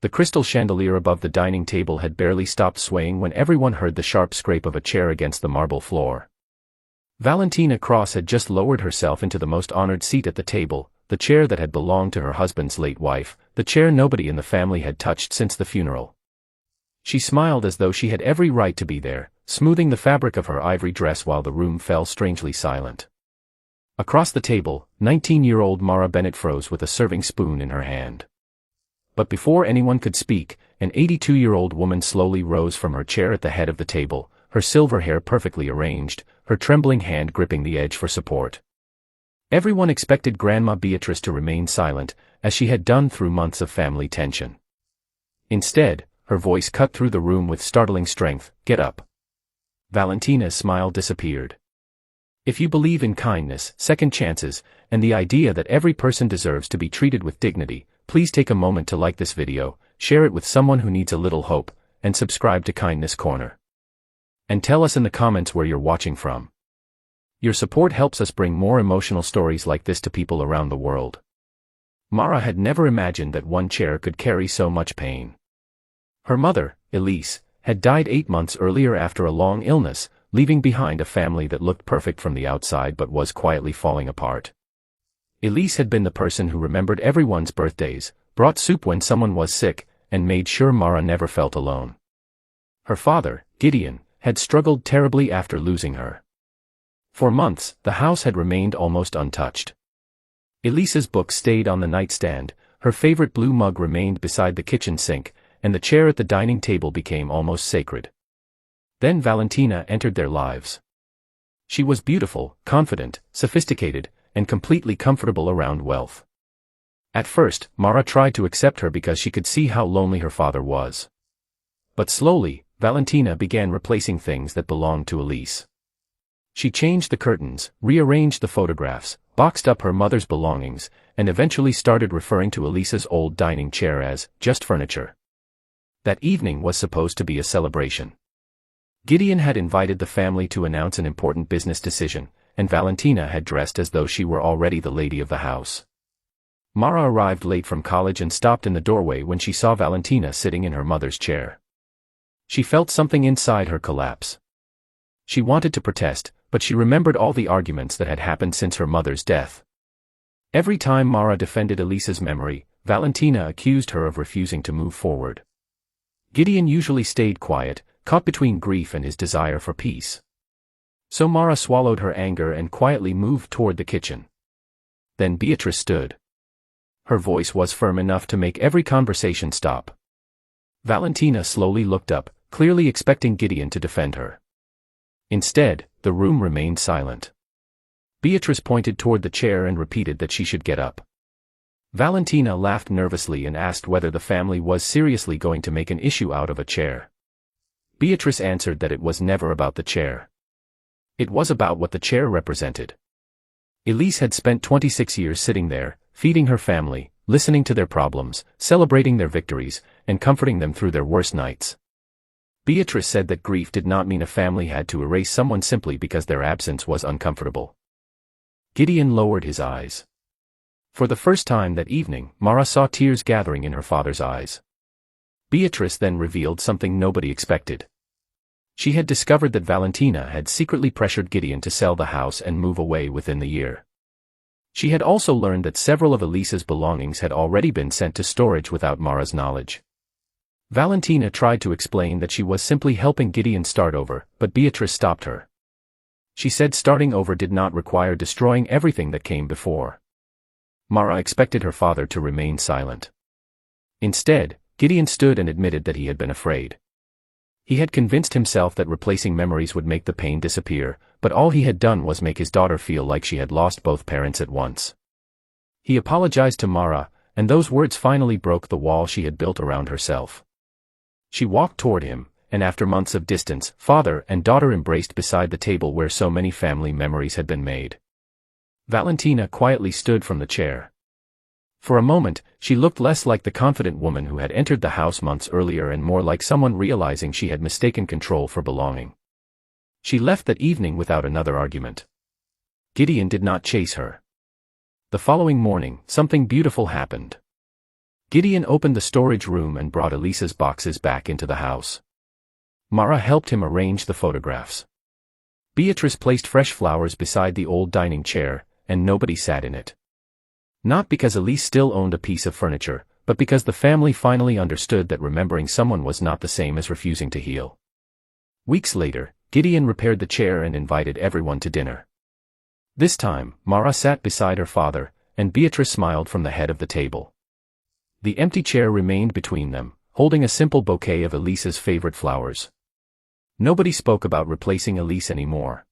The crystal chandelier above the dining table had barely stopped swaying when everyone heard the sharp scrape of a chair against the marble floor. Valentina Cross had just lowered herself into the most honored seat at the table, the chair that had belonged to her husband's late wife, the chair nobody in the family had touched since the funeral. She smiled as though she had every right to be there, smoothing the fabric of her ivory dress while the room fell strangely silent. Across the table, 19-year-old Mara Bennett froze with a serving spoon in her hand. But before anyone could speak, an 82-year-old woman slowly rose from her chair at the head of the table, her silver hair perfectly arranged, her trembling hand gripping the edge for support. Everyone expected Grandma Beatrice to remain silent, as she had done through months of family tension. Instead, her voice cut through the room with startling strength. "Get up." Valentina's smile disappeared. "If you believe in kindness, second chances, and the idea that every person deserves to be treated with dignity, please take a moment to like this video, share it with someone who needs a little hope, and subscribe to Kindness Corner. And tell us in the comments where you're watching from. Your support helps us bring more emotional stories like this to people around the world. Mara had never imagined that one chair could carry so much pain. Her mother, Elise, had died 8 months earlier after a long illness, leaving behind a family that looked perfect from the outside but was quietly falling apart. Elise had been the person who remembered everyone's birthdays, brought soup when someone was sick, and made sure Mara never felt alone. Her father, Gideon, had struggled terribly after losing her. For months, the house had remained almost untouched. Elise's book stayed on the nightstand, her favorite blue mug remained beside the kitchen sink, and the chair at the dining table became almost sacred. Then Valentina entered their lives. She was beautiful, confident, sophisticated, and completely comfortable around wealth. At first, Mara tried to accept her because she could see how lonely her father was. But slowly, Valentina began replacing things that belonged to Elise. She changed the curtains, rearranged the photographs, boxed up her mother's belongings, and eventually started referring to Elise's old dining chair as just furniture. That evening was supposed to be a celebration. Gideon had invited the family to announce an important business decision, and Valentina had dressed as though she were already the lady of the house. Mara arrived late from college and stopped in the doorway when she saw Valentina sitting in her mother's chair. She felt something inside her collapse. She wanted to protest, but she remembered all the arguments that had happened since her mother's death. Every time Mara defended Elise's memory, Valentina accused her of refusing to move forward. Gideon usually stayed quiet, caught between grief and his desire for peace. So Mara swallowed her anger and quietly moved toward the kitchen. Then Beatrice stood. Her voice was firm enough to make every conversation stop. Valentina slowly looked up, clearly expecting Gideon to defend her. Instead, the room remained silent. Beatrice pointed toward the chair and repeated that she should get up. Valentina laughed nervously and asked whether the family was seriously going to make an issue out of a chair. Beatrice answered that it was never about the chair. It was about what the chair represented. Elise had spent 26 years sitting there, feeding her family, listening to their problems, celebrating their victories, and comforting them through their worst nights. Beatrice said that grief did not mean a family had to erase someone simply because their absence was uncomfortable. Gideon lowered his eyes. For the first time that evening, Mara saw tears gathering in her father's eyes. Beatrice then revealed something nobody expected. She had discovered that Valentina had secretly pressured Gideon to sell the house and move away within the year. She had also learned that several of Elise's belongings had already been sent to storage without Mara's knowledge. Valentina tried to explain that she was simply helping Gideon start over, but Beatrice stopped her. She said starting over did not require destroying everything that came before. Mara expected her father to remain silent. Instead, Gideon stood and admitted that he had been afraid. He had convinced himself that replacing memories would make the pain disappear, but all he had done was make his daughter feel like she had lost both parents at once. He apologized to Mara, and those words finally broke the wall she had built around herself. She walked toward him, and after months of distance, father and daughter embraced beside the table where so many family memories had been made. Valentina quietly stood from the chair. For a moment, she looked less like the confident woman who had entered the house months earlier and more like someone realizing she had mistaken control for belonging. She left that evening without another argument. Gideon did not chase her. The following morning, something beautiful happened. Gideon opened the storage room and brought Elisa's boxes back into the house. Mara helped him arrange the photographs. Beatrice placed fresh flowers beside the old dining chair, and nobody sat in it. Not because Elise still owned a piece of furniture, but because the family finally understood that remembering someone was not the same as refusing to heal. Weeks later, Gideon repaired the chair and invited everyone to dinner. This time, Mara sat beside her father, and Beatrice smiled from the head of the table. The empty chair remained between them, holding a simple bouquet of Elisa's favorite flowers. Nobody spoke about replacing Elise anymore.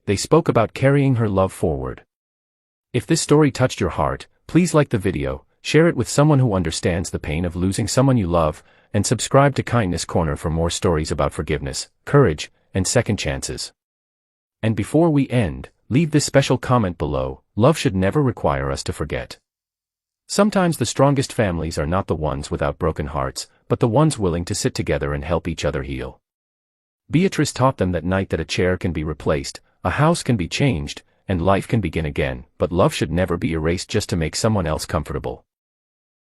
They spoke about carrying her love forward. If this story touched your heart, please like the video, share it with someone who understands the pain of losing someone you love, and subscribe to Kindness Corner for more stories about forgiveness, courage, and second chances. And before we end, leave this special comment below: love should never require us to forget. Sometimes the strongest families are not the ones without broken hearts, but the ones willing to sit together and help each other heal. Beatrice taught them that night that a chair can be replaced, a house can be changed, and life can begin again, but love should never be erased just to make someone else comfortable.